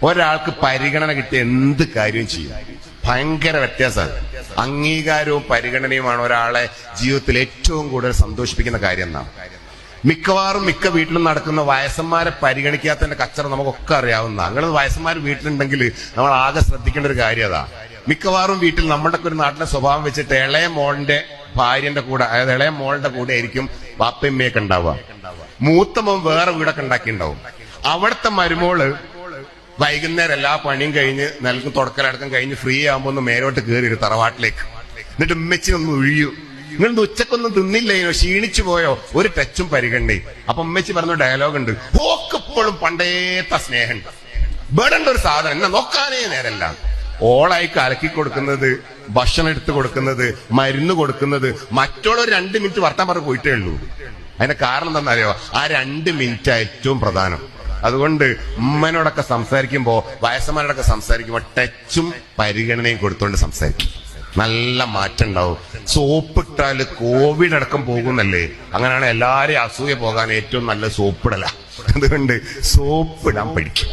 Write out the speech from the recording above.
ഒരാൾക്ക് പരിഗണന കിട്ടിയ എന്ത് കാര്യവും ചെയ്യും. ഭയങ്കര വ്യത്യാസമാണ്. അംഗീകാരവും പരിഗണനയുമാണ് ഒരാളെ ജീവിതത്തിൽ ഏറ്റവും കൂടുതൽ സന്തോഷിപ്പിക്കുന്ന കാര്യം എന്നാണ്. മിക്കവാറും മിക്ക വീട്ടിലും നടക്കുന്ന വയസ്സന്മാരെ പരിഗണിക്കാത്തതിന്റെ കച്ചറ നമുക്കൊക്കെ അറിയാവുന്ന. അങ്ങനെ വയസ്സന്മാർ വീട്ടിലുണ്ടെങ്കിൽ നമ്മൾ ആകെ ശ്രദ്ധിക്കേണ്ട ഒരു കാര്യം അതാ. മിക്കവാറും വീട്ടിൽ നമ്മുടെ ഒരു നാട്ടിലെ സ്വഭാവം വെച്ചിട്ട് ഇളയ മോളുടെ ഭാര്യന്റെ കൂടെ, അതായത് ഇളയ മോളുടെ കൂടെ ആയിരിക്കും വാപ്പയമ്മയൊക്കെ ഉണ്ടാവുക. മൂത്ത മോൻ വേറെ വീടൊക്കെ ഉണ്ടാക്കിയിട്ടുണ്ടാവും. അവിടുത്തെ മരുമോള് വൈകുന്നേരം എല്ലാ പണിയും കഴിഞ്ഞ് നൽകും തുടക്കലടക്കം കഴിഞ്ഞ് ഫ്രീ ആകുമ്പോ ഒന്ന് മേലോട്ട് കയറി തറവാട്ടിലേക്ക്. എന്നിട്ട് ഉമ്മച്ചി ഒന്ന് ഒഴിയൂ, നിങ്ങളൊന്ന് ഉച്ചക്കൊന്നും തിന്നില്ലേനോ, ക്ഷീണിച്ചു പോയോ, ഒരു ടച്ചും പരിഗണനയും. അപ്പൊ ഉമ്മച്ചി പറഞ്ഞ ഡയലോഗ് ഉണ്ട്, ഓക്കെപ്പോഴും പണ്ടേത്തെ സ്നേഹമുണ്ട്, ബേടേണ്ട ഒരു സാധനം എന്നെ നോക്കാനേ നേരല്ല. ഓളായി കലക്കി കൊടുക്കുന്നത്, ഭക്ഷണം എടുത്ത് കൊടുക്കുന്നത്, മരുന്ന് കൊടുക്കുന്നത്, മറ്റുള്ള ഒരു 2 മിനിറ്റ് വർത്താൻ പറഞ്ഞ് പോയിട്ടേ ഉള്ളൂ. അതിന്റെ കാരണം എന്താണെന്നറിയോ? ആ 2 മിനിറ്റ് ഏറ്റവും പ്രധാനം. അതുകൊണ്ട് ഉമ്മനോടൊക്കെ സംസാരിക്കുമ്പോ, വയസ്സന്മാരോടൊക്കെ സംസാരിക്കുമ്പോ ടച്ചും പരിഗണനയും കൊടുത്തോണ്ട് സംസാരിക്കും. നല്ല മാറ്റം ഉണ്ടാവും. സോപ്പിട്ടാല് കോവിഡ് അടക്കം പോകുന്നല്ലേ? അങ്ങനെയാണ് എല്ലാരെയും അസൂയ പോകാൻ ഏറ്റവും നല്ല സോപ്പിടല. അതുകൊണ്ട് സോപ്പിടാൻ പഠിക്കും.